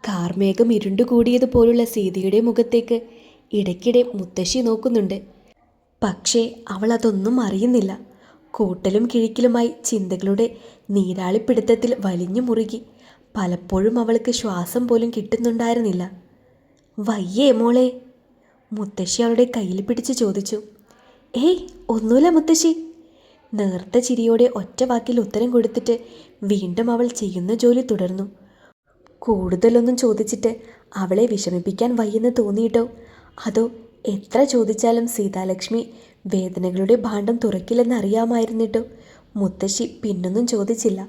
കാർമേഘം ഇരുണ്ടുകൂടിയതുപോലുള്ള സീതയുടെ മുഖത്തേക്ക് ഇടയ്ക്കിടെ മുത്തശ്ശി നോക്കുന്നുണ്ട്. പക്ഷേ അവൾ അതൊന്നും അറിയുന്നില്ല. കൂട്ടലും കിഴിക്കലുമായി ചിന്തകളുടെ നീരാളിപ്പിടുത്തത്തിൽ വലിഞ്ഞു മുറുകി പലപ്പോഴും അവൾക്ക് ശ്വാസം പോലും കിട്ടുന്നുണ്ടായിരുന്നില്ല. വയ്യേ മോളെ? മുത്തശ്ശി അവളുടെ കയ്യിൽ പിടിച്ച് ചോദിച്ചു. ഏയ് ഒന്നുമില്ല മുത്തശ്ശി. നേർത്ത ചിരിയോടെ ഒറ്റ വാക്കിൽ ഉത്തരം കൊടുത്തിട്ട് വീണ്ടും അവൾ ചെയ്യുന്ന ജോലി തുടർന്നു. കൂടുതലൊന്നും ചോദിച്ചിട്ട് അവളെ വിഷമിപ്പിക്കാൻ വയ്യെന്ന് തോന്നിയിട്ടോ അതോ എത്ര ചോദിച്ചാലും സീതാലക്ഷ്മി വേദനകളുടെ ഭാണ്ഡം തുറക്കില്ലെന്നറിയാമായിരുന്നിട്ടോ മുത്തശ്ശി പിന്നൊന്നും ചോദിച്ചില്ല.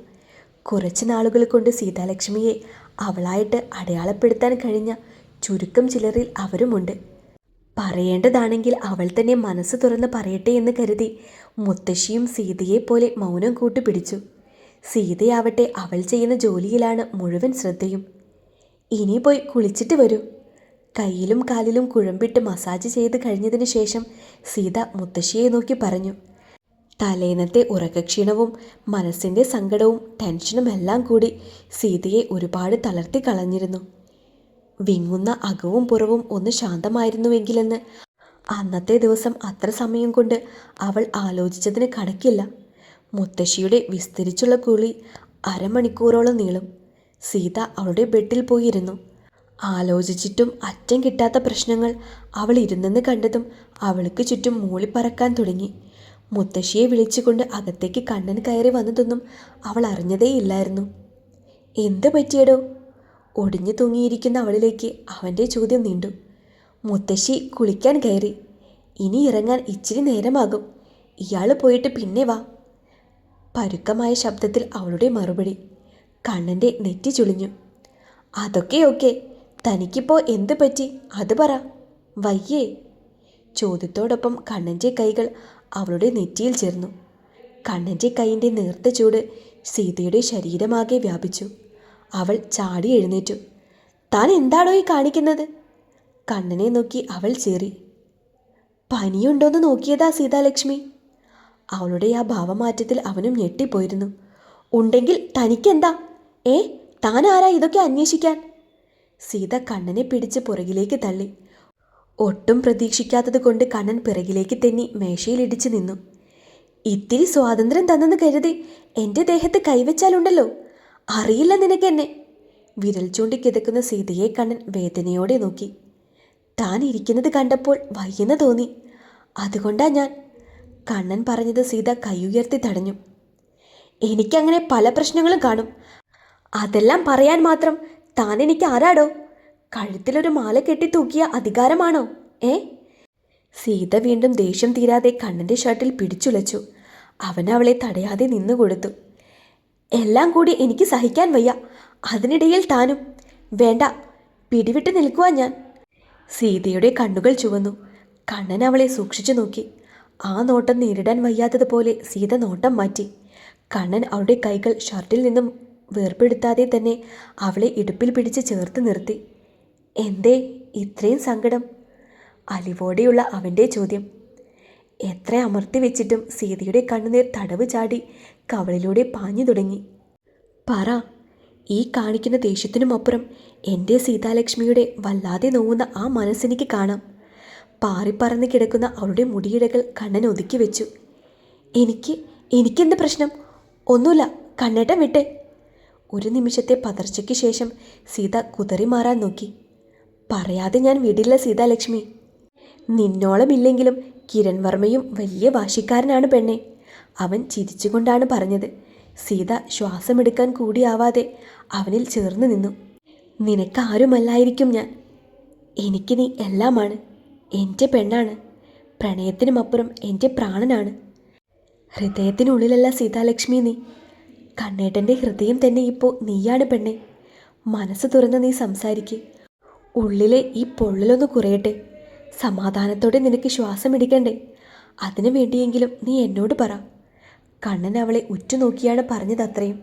കുറച്ച് നാളുകൾ കൊണ്ട് സീതാലക്ഷ്മിയെ അവളായിട്ട് അടയാളപ്പെടുത്താൻ കഴിഞ്ഞ ചുരുക്കം ചിലരിൽ അവരുമുണ്ട്. പറയേണ്ടതാണെങ്കിൽ അവൾ തന്നെ മനസ്സ് തുറന്ന് പറയട്ടെ എന്ന് കരുതി മുത്തശ്ശിയും സീതയെപ്പോലെ മൗനം കൂട്ടുപിടിച്ചു. സീതയാവട്ടെ അവൾ ചെയ്യുന്ന ജോലിയിലാണ് മുഴുവൻ ശ്രദ്ധയും. ഇനി പോയി കുളിച്ചിട്ട് വരൂ. കയ്യിലും കാലിലും കുഴമ്പിട്ട് മസാജ് ചെയ്ത് കഴിഞ്ഞതിന് ശേഷം സീത മുത്തശ്ശിയെ നോക്കി പറഞ്ഞു. തലേന്നത്തെ ഉറക്കക്ഷീണവും മനസ്സിൻ്റെ സങ്കടവും ടെൻഷനും എല്ലാം കൂടി സീതയെ ഒരുപാട് തളർത്തി കളഞ്ഞിരുന്നു. വിങ്ങുന്ന അകവും പുറവും ഒന്ന് ശാന്തമായിരുന്നുവെങ്കിലെന്ന് അന്നത്തെ ദിവസം അത്ര സമയം കൊണ്ട് അവൾ ആലോചിച്ചതിന് കണക്കില്ല. മുത്തശ്ശിയുടെ വിസ്തരിച്ചുള്ള കുളി അരമണിക്കൂറോളം നീളും. സീത അവളുടെ ബെഡിൽ പോയിരുന്നു. ആലോചിച്ചിട്ടും അറ്റം കിട്ടാത്ത പ്രശ്നങ്ങൾ അവൾ ഇരുന്നെന്ന് കണ്ടതും അവൾക്ക് ചുറ്റും മൂളിപ്പറക്കാൻ തുടങ്ങി. മുത്തശ്ശിയെ വിളിച്ചുകൊണ്ട് അകത്തേക്ക് കണ്ണൻ കയറി വന്നതൊന്നും അവൾ അറിഞ്ഞതേയില്ലായിരുന്നു. എന്ത് പറ്റിയടോ? ഒടിഞ്ഞു തൂങ്ങിയിരിക്കുന്ന അവളിലേക്ക് അവൻ്റെ ചോദ്യം നീണ്ടു. മുത്തശ്ശി കുളിക്കാൻ കയറി. ഇനി ഇറങ്ങാൻ ഇച്ചിരി നേരമാകും. ഇയാൾ പോയിട്ട് പിന്നെ വാ. പരുക്കമായ ശബ്ദത്തിൽ അവളുടെ മറുപടി. കണ്ണൻ്റെ നെറ്റി ചുളിഞ്ഞു. അതൊക്കെ ഓക്കെ, തനിക്കിപ്പോൾ എന്ത് പറ്റി അത് പറ. വയ്യേ? ചോദ്യത്തോടൊപ്പം കണ്ണൻ്റെ കൈകൾ അവളുടെ നെറ്റിയിൽ ചേർന്നു. കണ്ണൻ്റെ കൈയിൻ്റെ നേർത്ത ചൂട് സീതയുടെ ശരീരമാകെ വ്യാപിച്ചു. അവൾ ചാടി എഴുന്നേറ്റു. താൻ എന്താണോ ഈ കാണിക്കുന്നത്? കണ്ണനെ നോക്കി അവൾ ചീറി. പനിയുണ്ടോയെന്ന് നോക്കിയതാ സീതാലക്ഷ്മി. അവളുടെ ആ ഭാവമാറ്റത്തിൽ അവനും ഞെട്ടിപ്പോയിരുന്നു. ഉണ്ടെങ്കിൽ തനിക്കെന്താ? താൻ ആരാ ഇതൊക്കെ അന്വേഷിക്കാൻ? സീത കണ്ണനെ പിടിച്ച് പുറകിലേക്ക് തള്ളി. ഒട്ടും പ്രതീക്ഷിക്കാത്തത് കൊണ്ട് കണ്ണൻ പിറകിലേക്ക് തെന്നി മേശയിലിടിച്ചു നിന്നു. ഇത്തിരി സ്വാതന്ത്ര്യം തന്നെന്ന് കരുതി എൻ്റെ ദേഹത്ത് കൈവച്ചാലുണ്ടല്ലോ, അറിയില്ല നിനക്കെന്നെ. വിരൽ ചൂണ്ടി കിതക്കുന്ന സീതയെ കണ്ണൻ വേദനയോടെ നോക്കി. താൻ ഇരിക്കുന്നത് കണ്ടപ്പോൾ വയ്യെന്ന് തോന്നി, അതുകൊണ്ടാ ഞാൻ. കണ്ണൻ പറഞ്ഞത് സീത കൈയുയർത്തി തടഞ്ഞു. എനിക്കങ്ങനെ പല പ്രശ്നങ്ങളും കാണും. അതെല്ലാം പറയാൻ മാത്രം താൻ എനിക്ക് ആരാടോ? കഴുത്തിലൊരു മാല കെട്ടി തൂക്കിയ അധികാരമാണോ? സീത വീണ്ടും ദേഷ്യം തീരാതെ കണ്ണൻ്റെ ഷർട്ടിൽ പിടിച്ചുലച്ചു. അവൻ അവളെ തടയാതെ നിന്നുകൊടുത്തു. എല്ലാം കൂടി എനിക്ക് സഹിക്കാൻ വയ്യ, അതിനിടയിൽ താനും. വേണ്ട, പിടിവിട്ട് നിൽക്കുവാൻ ഞാൻ. സീതയുടെ കണ്ണുകൾ ചുവന്നു. കണ്ണൻ അവളെ സൂക്ഷിച്ചു നോക്കി. ആ നോട്ടം നേരിടാൻ വയ്യാത്തതുപോലെ സീത നോട്ടം മാറ്റി. കണ്ണൻ അവളുടെ കൈകൾ ഷർട്ടിൽ നിന്നും വേർപെടുത്താതെ തന്നെ അവളെ ഇടുപ്പിൽ പിടിച്ച് ചേർത്ത് നിർത്തി. എന്തേ ഇത്രയും സങ്കടം? അലിവോടെയുള്ള അവൻ്റെ ചോദ്യം. എത്ര അമർത്തി വെച്ചിട്ടും സീതയുടെ കണ്ണുനീർ തടവ് ചാടി കവളിലൂടെ പാഞ്ഞു തുടങ്ങി. പറ. ഈ കാണിക്കുന്ന ദേഷ്യത്തിനുമപ്പുറം എൻ്റെ സീതാലക്ഷ്മിയുടെ വല്ലാതെ നോവുന്ന ആ മനസ്സെനിക്ക് കാണാം. പാറിപ്പറന്ന് കിടക്കുന്ന അവളുടെ മുടിയിഴകൾ കണ്ണൻ ഒതുക്കി വെച്ചു. എനിക്കെന്ത് പ്രശ്നം? ഒന്നുമില്ല, കണ്ണേട്ടൻ വിട്ടെ. ഒരു നിമിഷത്തെ പതർച്ചയ്ക്ക് ശേഷം സീത കുതറി മാറാൻ നോക്കി. പറയാതെ ഞാൻ വിടില്ല സീതാലക്ഷ്മി. നിന്നോളമില്ലെങ്കിലും കിരൺ വർമ്മയും വലിയ വാശിക്കാരനാണ് പെണ്ണെ. അവൻ ചിരിച്ചുകൊണ്ടാണ് പറഞ്ഞത്. സീത ശ്വാസമെടുക്കാൻ കൂടിയാവാതെ അവനിൽ ചേർന്ന് നിന്നു. നിനക്കാരുമല്ലായിരിക്കും ഞാൻ. എനിക്ക് നീ എല്ലാമാണ്. എൻ്റെ പെണ്ണാണ്. പ്രണയത്തിനുമപ്പുറം എൻ്റെ പ്രാണനാണ്. ഹൃദയത്തിനുള്ളിലല്ല സീതാലക്ഷ്മി നീ. കണ്ണേട്ടൻ്റെ ഹൃദയം തന്നെ ഇപ്പോൾ നീയാണ് പെണ്ണെ. മനസ്സ് തുറന്ന് നീ സംസാരിക്ക്. ഉള്ളിലെ ഈ പൊള്ളലൊന്ന് കുറയട്ടെ. സമാധാനത്തോടെ നിനക്ക് ശ്വാസം എടുക്കണ്ടേ? അതിനു വേണ്ടിയെങ്കിലും നീ എന്നോട് പറ. കണ്ണൻ അവളെ ഉറ്റുനോക്കിയാണ് പറഞ്ഞതത്രയും.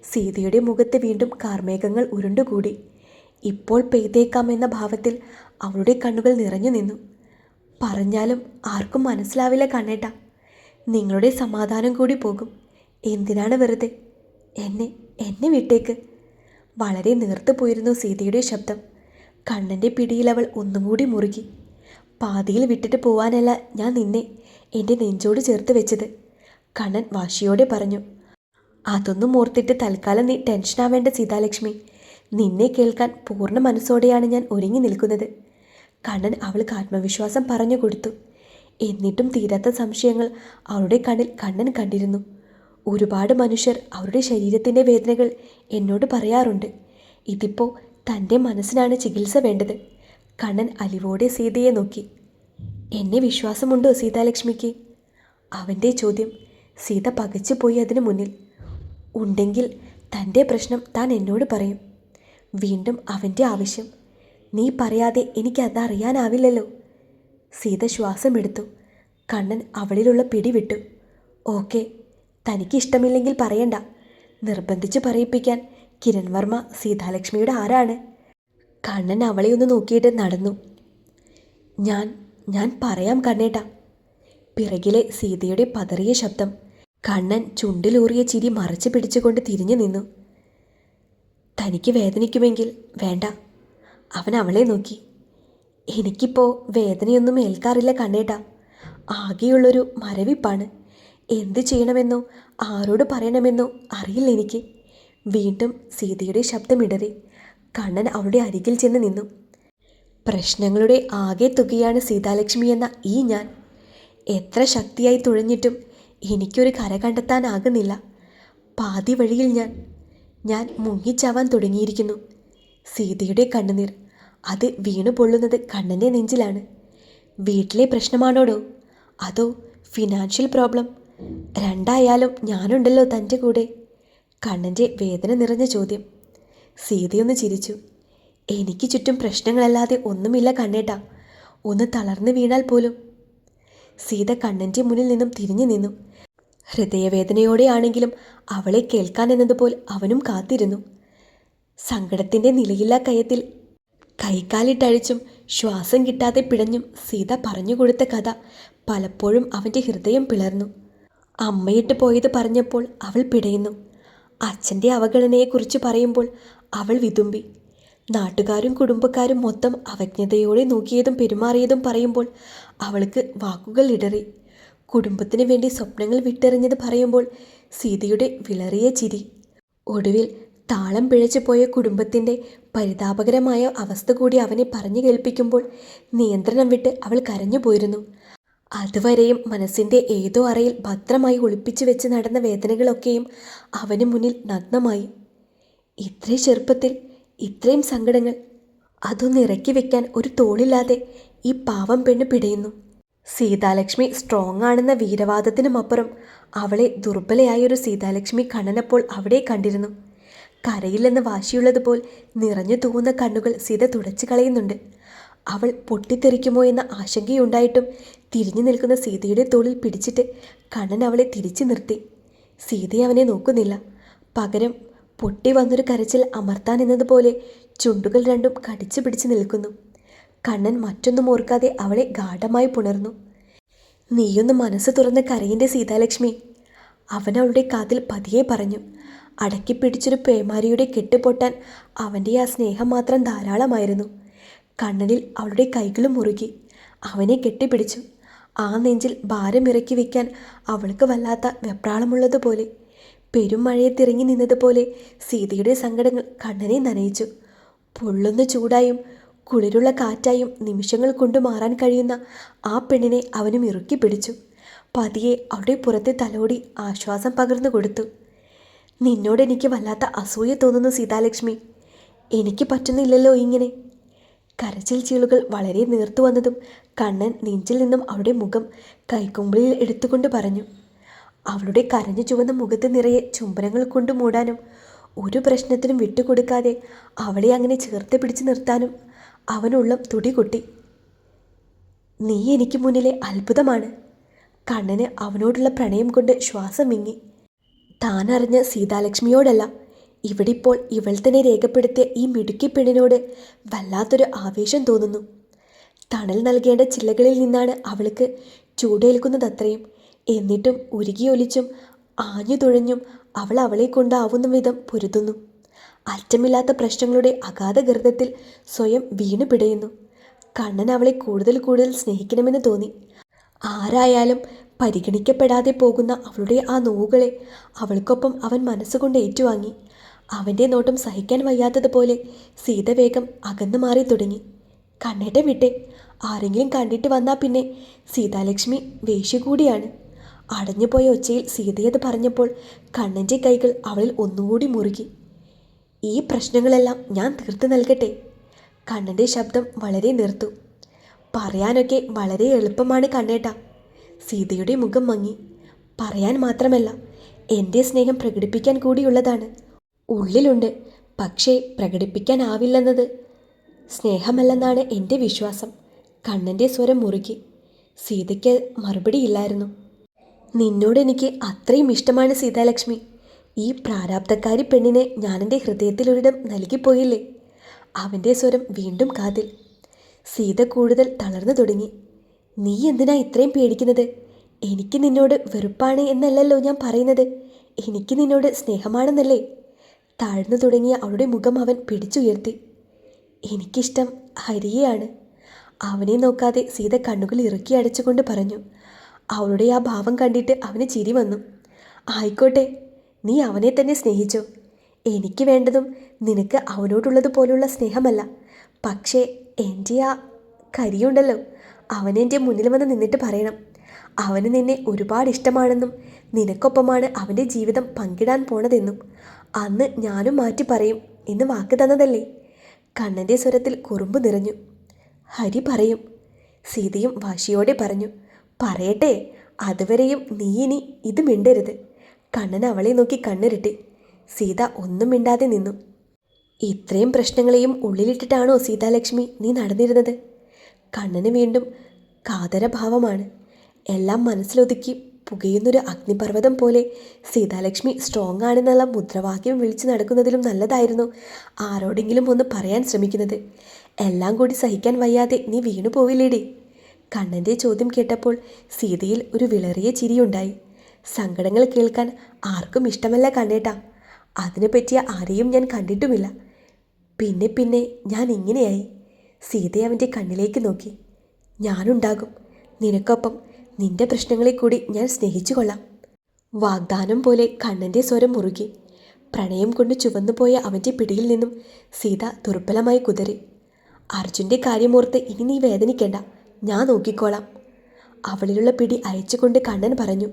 സീതയുടെ മുഖത്ത് വീണ്ടും കാർമേഘങ്ങൾ ഉരുണ്ടുകൂടി. ഇപ്പോൾ പെയ്തേക്കാമെന്ന ഭാവത്തിൽ അവളുടെ കണ്ണുകൾ നിറഞ്ഞു നിന്നു. പറഞ്ഞാലും ആർക്കും മനസ്സിലാവില്ല കണ്ണേട്ട. നിങ്ങളുടെ സമാധാനം കൂടി പോകും. എന്തിനാണ് വെറുതെ? എന്നെ വിട്ടേക്ക്. വളരെ നേർത്തു പോയിരുന്നു സീതയുടെ ശബ്ദം. കണ്ണൻ്റെ പിടിയിൽ അവൾ ഒന്നും കൂടി മുറുകി. പാതിയിൽ വിട്ടിട്ട് പോവാനല്ല ഞാൻ നിന്നെ എൻ്റെ നെഞ്ചോട് ചേർത്ത് വെച്ചത്, കണ്ണൻ വാശിയോടെ പറഞ്ഞു. അതൊന്നും ഓർത്തിട്ട് തൽക്കാലം നീ ടെൻഷനാവേണ്ട സീതാലക്ഷ്മി. നിന്നെ കേൾക്കാൻ പൂർണ്ണ മനസ്സോടെയാണ് ഞാൻ ഒരുങ്ങി നിൽക്കുന്നത്, കണ്ണൻ അവൾക്ക് ആത്മവിശ്വാസം പറഞ്ഞു കൊടുത്തു. എന്നിട്ടും തീരാത്ത സംശയങ്ങൾ അവളുടെ കണ്ണിൽ കണ്ണൻ കണ്ടിരുന്നു. ഒരുപാട് മനുഷ്യർ അവരുടെ ശരീരത്തിൻ്റെ വേദനകൾ എന്നോട് പറയാറുണ്ട്. ഇതിപ്പോൾ തൻ്റെ മനസ്സിനാണ് ചികിത്സ വേണ്ടത്. കണ്ണൻ അലിവോടെ സീതയെ നോക്കി. എന്നെ വിശ്വാസമുണ്ടോ സീതാലക്ഷ്മിക്ക്? അവൻ്റെ ചോദ്യം സീത പകച്ചു പോയി അതിനു മുന്നിൽ. ഉണ്ടെങ്കിൽ തൻ്റെ പ്രശ്നം താൻ എന്നോട് പറയും. വീണ്ടും അവൻ്റെ ആവശ്യം. നീ പറയാതെ എനിക്കതറിയാനാവില്ലല്ലോ. സീത ശ്വാസമെടുത്തു. കണ്ണൻ അവളിലുള്ള പിടി വിട്ടു. ഓക്കെ, തനിക്ക് ഇഷ്ടമില്ലെങ്കിൽ പറയണ്ട. നിർബന്ധിച്ച് പറയിപ്പിക്കാൻ കിരൺ വർമ്മ സീതാലക്ഷ്മിയുടെ ആരാണ്? കണ്ണൻ അവളെ ഒന്ന് നോക്കിയിട്ട് നടന്നു. ഞാൻ പറയാം കണ്ണേട്ടാ. പിറകിലെ സീതയുടെ പതറിയ ശബ്ദം. കണ്ണൻ ചുണ്ടിലൂറിയ ചിരി മറച്ചു പിടിച്ചുകൊണ്ട് തിരിഞ്ഞു നിന്നു. തനിക്ക് വേദനിക്കുമെങ്കിൽ വേണ്ട. അവൻ അവളെ നോക്കി. എനിക്കിപ്പോൾ വേദനയൊന്നും ഏൽക്കാറില്ല കണ്ണേട്ടാ. ആകെയുള്ളൊരു മരവിപ്പാണ്. എന്തു ചെയ്യണമെന്നോ ആരോട് പറയണമെന്നോ അറിയില്ല എനിക്ക്. വീണ്ടും സീതയുടെ ശബ്ദമിടറി. കണ്ണൻ അവളുടെ അരികിൽ ചെന്ന് നിന്നു. പ്രശ്നങ്ങളുടെ ആകെ തുകയാണ് സീതാലക്ഷ്മി എന്ന ഈ ഞാൻ. എത്ര ശക്തിയായി തുഴഞ്ഞിട്ടും എനിക്കൊരു കര കണ്ടെത്താനാകുന്നില്ല. പാതി വഴിയിൽ ഞാൻ മുങ്ങിച്ചാവാൻ തുടങ്ങിയിരിക്കുന്നു. സീതയുടെ കണ്ണുനീർ അത് വീണു പൊള്ളുന്നത് കണ്ണൻ്റെ നെഞ്ചിലാണ്. വീട്ടിലെ പ്രശ്നമാണോടോ അതോ ഫിനാൻഷ്യൽ പ്രോബ്ലം? രണ്ടായാലും ഞാനുണ്ടല്ലോ തൻ്റെ കൂടെ. കണ്ണൻ്റെ വേദന നിറഞ്ഞ ചോദ്യം. സീതയൊന്ന് ചിരിച്ചു. എനിക്ക് ചുറ്റും പ്രശ്നങ്ങളല്ലാതെ ഒന്നുമില്ല കണ്ണേട്ടാ. ഒന്ന് തളർന്നു വീണാൽ പോലും. സീത കണ്ണൻ്റെ മുന്നിൽ നിന്നും തിരിഞ്ഞു നിന്നു. ഹൃദയവേദനയോടെയാണെങ്കിലും അവളെ കേൾക്കാൻ എന്നതുപോലെ അവനും കാത്തിരുന്നു. സങ്കടത്തിൻ്റെ നിലയില്ലാ കയത്തിൽ കൈകാലിട്ടഴിച്ചും ശ്വാസം കിട്ടാതെ പിടഞ്ഞും സീത പറഞ്ഞുകൊടുത്ത കഥ പലപ്പോഴും അവൻ്റെ ഹൃദയം പിളർന്നു. അമ്മയിട്ട് പോയത് പറഞ്ഞപ്പോൾ അവൾ പിടയുന്നു. അച്ഛൻ്റെ അവഗണനയെക്കുറിച്ച് പറയുമ്പോൾ അവൾ വിതുമ്പി. നാട്ടുകാരും കുടുംബക്കാരും മൊത്തം അവജ്ഞതയോടെ നോക്കിയതും പെരുമാറിയതും പറയുമ്പോൾ അവൾക്ക് വാക്കുകൾ ഇടറി. കുടുംബത്തിന് വേണ്ടി സ്വപ്നങ്ങൾ വിട്ടെറിഞ്ഞത് പറയുമ്പോൾ സീതയുടെ വിളറിയ ചിരി. ഒടുവിൽ താളം പിഴച്ചു പോയ കുടുംബത്തിൻ്റെ പരിതാപകരമായ അവസ്ഥ കൂടി അവനെ പറഞ്ഞു കേൾപ്പിക്കുമ്പോൾ നിയന്ത്രണം വിട്ട് അവൾ കരഞ്ഞു പോയിരുന്നു. അതുവരെയും മനസ്സിൻ്റെ ഏതോ അറയിൽ ഭദ്രമായി ഒളിപ്പിച്ചു വെച്ച് നടന്ന വേദനകളൊക്കെയും അവന് മുന്നിൽ നഗ്നമായി. ഇത്ര ചെറുപ്പത്തിൽ ഇത്രയും സങ്കടങ്ങൾ, അതൊന്ന് ഇറക്കി വെക്കാൻ ഒരു തോളില്ലാതെ ഈ പാവം പെണ്ണ് പിടയുന്നു. സീതാലക്ഷ്മി സ്ട്രോങ് ആണെന്ന വീരവാദത്തിനുമപ്പുറം അവളെ ദുർബലയായൊരു സീതാലക്ഷ്മി കണ്ണനപ്പോൾ അവിടെ കണ്ടിരുന്നു. കരയില്ലെന്ന് വാശിയുള്ളതുപോൽ നിറഞ്ഞു തൂവുന്ന കണ്ണുകൾ സീത തുടച്ചു കളയുന്നുണ്ട്. അവൾ പൊട്ടിത്തെറിക്കുമോ എന്ന ആശങ്കയുണ്ടായിട്ടും തിരിഞ്ഞു നിൽക്കുന്ന സീതയുടെ തോളിൽ പിടിച്ചിട്ട് കണ്ണൻ അവളെ തിരിച്ചു നിർത്തി. സീത അവനെ നോക്കുന്നില്ല. പകരം പൊട്ടി വന്നൊരു കരച്ചിൽ അമർത്താൻ എന്നതുപോലെ ചുണ്ടുകൾ രണ്ടും കടിച്ചു പിടിച്ച് നിൽക്കുന്നു. കണ്ണൻ മറ്റൊന്നും ഓർക്കാതെ അവളെ ഗാഢമായി പുണർന്നു. നീയൊന്ന് മനസ്സ് തുറന്ന് കരയിൻ്റെ സീതാലക്ഷ്മി, അവൻ അവളുടെ കാതിൽ പതിയെ പറഞ്ഞു. അടക്കിപ്പിടിച്ചൊരു പേമാരിയുടെ കെട്ടുപൊട്ടാൻ അവൻ്റെ ആ സ്നേഹം മാത്രം ധാരാളമായിരുന്നു. കണ്ണനിൽ അവളുടെ കൈകളും മുറുകി. അവനെ കെട്ടിപ്പിടിച്ചു. ആ നെഞ്ചിൽ ഭാരമിറക്കി വയ്ക്കാൻ അവൾക്ക് വല്ലാത്ത വെപ്രാളമുള്ളതുപോലെ. പെരുമഴയത്തിറങ്ങി നിന്നതുപോലെ സീതയുടെ സങ്കടങ്ങൾ കണ്ണനെ നനയിച്ചു. പൊള്ളുന്ന ചൂടായും കുളിരുള്ള കാറ്റായും നിമിഷങ്ങൾ കൊണ്ട് മാറാൻ കഴിയുന്ന ആ പെണ്ണിനെ അവനും ഇറുക്കി പിടിച്ചു. പതിയെ അവളുടെ പുറത്തെ തലോടി ആശ്വാസം പകർന്നു കൊടുത്തു. നിന്നോടെനിക്ക് വല്ലാത്ത അസൂയ തോന്നുന്നു സീതാലക്ഷ്മി. എനിക്ക് പറ്റുന്നില്ലല്ലോ ഇങ്ങനെ. കരച്ചിൽ ചീളുകൾ വളരെ നേർത്തു വന്നതും കണ്ണൻ നെഞ്ചിൽ നിന്നും അവളുടെ മുഖം കൈക്കുമ്പിളിൽ എടുത്തുകൊണ്ട് പറഞ്ഞു. അവളുടെ കരഞ്ഞു ചുവന്ന മുഖത്ത് നിറയെ ചുംബനങ്ങൾ കൊണ്ട് മൂടാനും ഒരു പ്രശ്നത്തിനും വിട്ടുകൊടുക്കാതെ അവളെ അങ്ങനെ ചേർത്ത് പിടിച്ചു നിർത്താനും അവനുള്ളം തുടികൊട്ടി. നീ എനിക്ക് മുന്നിലെ അത്ഭുതമാണ്. കണ്ണന് അവനോടുള്ള പ്രണയം കൊണ്ട് ശ്വാസം വിങ്ങി. താനറിഞ്ഞ സീതാലക്ഷ്മിയോടല്ല, ഇവിടിപ്പോൾ ഇവൾ തന്നെ രേഖപ്പെടുത്തിയ ഈ മിടുക്കി പെണ്ണിനോട് വല്ലാത്തൊരു ആവേശം തോന്നുന്നു. തണൽ നൽകേണ്ട ചില്ലകളിൽ നിന്നാണ് അവൾക്ക് ചൂടേൽക്കുന്നതത്രയും. എന്നിട്ടും ഉരുകിയൊലിച്ചും ആഞ്ഞു തുഴഞ്ഞും അവളെ കൊണ്ടാവുന്ന വിധം പൊരുതുന്നു. അറ്റമില്ലാത്ത പ്രശ്നങ്ങളുടെ അഗാധ ഗർത്തത്തിൽ സ്വയം വീണു പിടയുന്നു. കണ്ണൻ അവളെ കൂടുതൽ കൂടുതൽ സ്നേഹിക്കണമെന്ന് തോന്നി. ആരായാലും പരിഗണിക്കപ്പെടാതെ പോകുന്ന അവളുടെ ആ നോവുകളെ അവൾക്കൊപ്പം അവൻ മനസ്സുകൊണ്ട് ഏറ്റുവാങ്ങി. അവൻ്റെ നോട്ടം സഹിക്കാൻ വയ്യാത്തതുപോലെ സീത വേഗം അകന്നു മാറി തുടങ്ങി. കണ്ണേട്ടൻ വിട്ടെ, ആരെങ്കിലും കണ്ടിട്ട് വന്നാൽ പിന്നെ സീതാലക്ഷ്മി വേശ്യ കൂടിയാണ്. അടഞ്ഞുപോയ ഒച്ചയിൽ സീതയത് പറഞ്ഞപ്പോൾ കണ്ണൻ്റെ കൈകൾ അവളിൽ ഒന്നുകൂടി മുറുകി. ഈ പ്രശ്നങ്ങളെല്ലാം ഞാൻ തീർത്തു നൽകട്ടെ. കണ്ണൻ്റെ ശബ്ദം വളരെ നിർത്തു. പറയാനൊക്കെ വളരെ എളുപ്പമാണ് കണ്ണേട്ട. സീതയുടെ മുഖം മങ്ങി. പറയാൻ മാത്രമല്ല, എൻ്റെ സ്നേഹം പ്രകടിപ്പിക്കാൻ കൂടിയുള്ളതാണ്. ഉള്ളിലുണ്ട്, പക്ഷേ പ്രകടിപ്പിക്കാനാവില്ലെന്നത് സ്നേഹമല്ലെന്നാണ് എൻ്റെ വിശ്വാസം. കണ്ണൻ്റെ സ്വരം മുറുകി. സീതയ്ക്ക് മറുപടിയില്ലായിരുന്നു. നിന്നോട് എനിക്ക് അത്രയും ഇഷ്ടമാണ് സീതാലക്ഷ്മി. ഈ പ്രാരാബ്ധക്കാരി പെണ്ണിനെ ഞാനെൻ്റെ ഹൃദയത്തിലൊരിടം നൽകിപ്പോയില്ലേ. അവൻ്റെ സ്വരം വീണ്ടും കാതിൽ. സീത കൂടുതൽ തളർന്നു തുടങ്ങി. നീ എന്തിനാ ഇത്രയും പേടിക്കുന്നത്? എനിക്ക് നിന്നോട് വെറുപ്പാണ് എന്നല്ലല്ലോ ഞാൻ പറയുന്നത്, എനിക്ക് നിന്നോട് സ്നേഹമാണെന്നല്ലേ. താഴ്ന്നു തുടങ്ങിയ അവളുടെ മുഖം അവൻ പിടിച്ചുയർത്തി. എനിക്കിഷ്ടം ഹരിയെയാണ്. അവനെ നോക്കാതെ സീത കണ്ണുകൾ ഇറുക്കി അടച്ചുകൊണ്ട് പറഞ്ഞു. അവളുടെ ആ ഭാവം കണ്ടിട്ട് അവന് ചിരി വന്നു. ആയിക്കോട്ടെ, നീ അവനെ തന്നെ സ്നേഹിച്ചോ. എനിക്ക് വേണ്ടതും നിനക്ക് അവനോടുള്ളതുപോലുള്ള സ്നേഹമല്ല, പക്ഷേ എൻ്റെ ആ കരിയുണ്ടല്ലോ, അവനെൻ്റെ മുന്നിൽ വന്ന് നിന്നിട്ട് പറയണം അവന് നിന്നെ ഒരുപാട് ഇഷ്ടമാണെന്നും നിനക്കൊപ്പമാണ് അവൻ്റെ ജീവിതം പങ്കിടാൻ പോണതെന്നും. അന്ന് ഞാനും മാറ്റി പറയും എന്ന് വാക്ക് തന്നതല്ലേ. കണ്ണൻ്റെ സ്വരത്തിൽ കുറുമ്പ് നിറഞ്ഞു. ഹരി പറയും. സീതയും വാശിയോടെ പറഞ്ഞു. പറയട്ടെ, അതുവരെയും നീ ഇനി ഇത് മിണ്ടരുത്. കണ്ണൻ അവളെ നോക്കി കണ്ണിരുട്ടി. സീത ഒന്നും മിണ്ടാതെ നിന്നു. ഇത്രയും പ്രശ്നങ്ങളെയും ഉള്ളിലിട്ടിട്ടാണോ സീതാലക്ഷ്മി നീ നടന്നിരുന്നത്? കണ്ണന് വീണ്ടും കാതരഭാവമാണ്. എല്ലാം മനസ്സിലൊതുക്കി പുകയുന്നൊരു അഗ്നിപർവ്വതം പോലെ സീതാലക്ഷ്മി സ്ട്രോങ് ആണെന്നുള്ള മുദ്രാവാക്യം വിളിച്ചു നടക്കുന്നതിലും നല്ലതായിരുന്നു ആരോടെങ്കിലും ഒന്ന് പറയാൻ ശ്രമിക്കുന്നത്. എല്ലാം കൂടി സഹിക്കാൻ വയ്യാതെ നീ വീണു പോവില്ലേടി? കണ്ണൻ്റെ ചോദ്യം കേട്ടപ്പോൾ സീതയിൽ ഒരു വിളറിയ ചിരിയുണ്ടായി. സങ്കടങ്ങൾ കേൾക്കാൻ ആർക്കും ഇഷ്ടമല്ല കണ്ണേട്ടാ. അതിനെ പറ്റിയ ആരെയും ഞാൻ കണ്ടിട്ടുമില്ല. പിന്നെ ഞാൻ ഇങ്ങനെയായി. സീത അവൻ്റെ കണ്ണിലേക്ക് നോക്കി. ഞാനുണ്ടാകും നിനക്കൊപ്പം. നിന്റെ പ്രശ്നങ്ങളെ കൂടി ഞാൻ സ്നേഹിച്ചു കൊള്ളാം. വാഗ്ദാനം പോലെ കണ്ണൻ്റെ സ്വരം മുറുകി. പ്രണയം കൊണ്ട് ചുവന്നുപോയ അവൻ്റെ പിടിയിൽ നിന്നും സീത ദുർബലമായി കുതറി. അർജുൻ്റെ കാര്യമോർത്ത് ഇനി നീ വേദനിക്കേണ്ട, ഞാൻ നോക്കിക്കോളാം. അവളിലുള്ള പിടി അയച്ചുകൊണ്ട് കണ്ണൻ പറഞ്ഞു.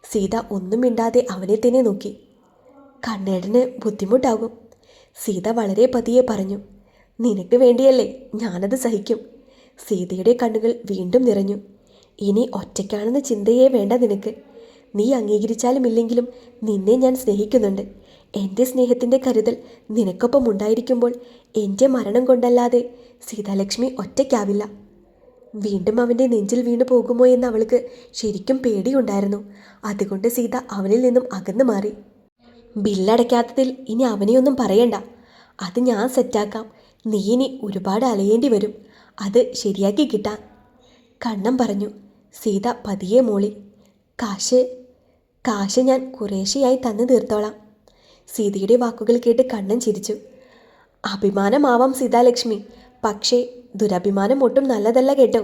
സീത ഒന്നും മിണ്ടാതെ അവനെ തന്നെ നോക്കി. കണ്ണേടന് ബുദ്ധിമുട്ടാകും. സീത വളരെ പതിയെ പറഞ്ഞു. നിനക്ക് വേണ്ടിയല്ലേ, ഞാനത് സഹിക്കും. സീതയുടെ കണ്ണുകൾ വീണ്ടും നിറഞ്ഞു. ഇനി ഒറ്റയ്ക്കാണെന്ന ചിന്തയേ വേണ്ട നിനക്ക്. നീ അംഗീകരിച്ചാലും ഇല്ലെങ്കിലും നിന്നെ ഞാൻ സ്നേഹിക്കുന്നുണ്ട്. എൻ്റെ സ്നേഹത്തിൻ്റെ കരുതൽ നിനക്കൊപ്പം ഉണ്ടായിരിക്കുമ്പോൾ എൻ്റെ മരണം കൊണ്ടല്ലാതെ സീതാലക്ഷ്മി ഒറ്റയ്ക്കാവില്ല. വീണ്ടും അവൻ്റെ നെഞ്ചിൽ വീണു പോകുമോ എന്ന് അവൾക്ക് ശരിക്കും പേടിയുണ്ടായിരുന്നു. അതുകൊണ്ട് സീത അവനിൽ നിന്നും അകന്നു മാറി. ബില്ലടയ്ക്കാത്തതിൽ ഇനി അവനെയൊന്നും പറയണ്ട, അത് ഞാൻ സെറ്റാക്കാം. നീ ഇനി ഒരുപാട് അലയേണ്ടി വരും അത് ശരിയാക്കി കിട്ടാൻ, കണ്ണൻ പറഞ്ഞു. സീത പതിയെ മൂളി. കാശ് ഞാൻ കുറേശ്ശെയായി തന്നു തീർത്തോളാം. സീതയുടെ വാക്കുകൾ കേട്ട് കണ്ണൻ ചിരിച്ചു. അഭിമാനമാവാം സീതാലക്ഷ്മി, പക്ഷേ ദുരഭിമാനം ഒട്ടും നല്ലതല്ല കേട്ടോ.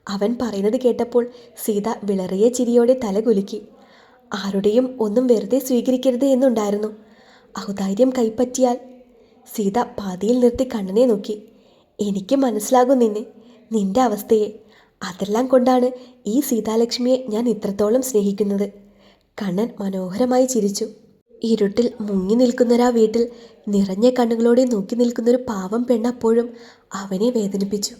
അവൻ പറയുന്നത് കേട്ടപ്പോൾ സീത വിളറിയ ചിരിയോടെ തല കുലുക്കി. ആരുടെയും ഒന്നും വെറുതെ സ്വീകരിക്കരുത് എന്നുണ്ടായിരുന്നു. ഔദാര്യം കൈപ്പറ്റിയാൽ. സീത പാതിയിൽ നിർത്തി കണ്ണനെ നോക്കി. എനിക്ക് മനസ്സിലാകും നിന്റെ അവസ്ഥയെ. അതെല്ലാം കൊണ്ടാണ് ഈ സീതാലക്ഷ്മിയെ ഞാൻ ഇത്രത്തോളം സ്നേഹിക്കുന്നത്. കണ്ണൻ മനോഹരമായി ചിരിച്ചു. ഇരുട്ടിൽ മുങ്ങി നിൽക്കുന്നൊരാ വീട്ടിൽ നിറഞ്ഞ കണ്ണുകളോടെ നോക്കി നിൽക്കുന്നൊരു പാവം പെണ്ണപ്പോഴും അവനെ വേദനിപ്പിച്ചു.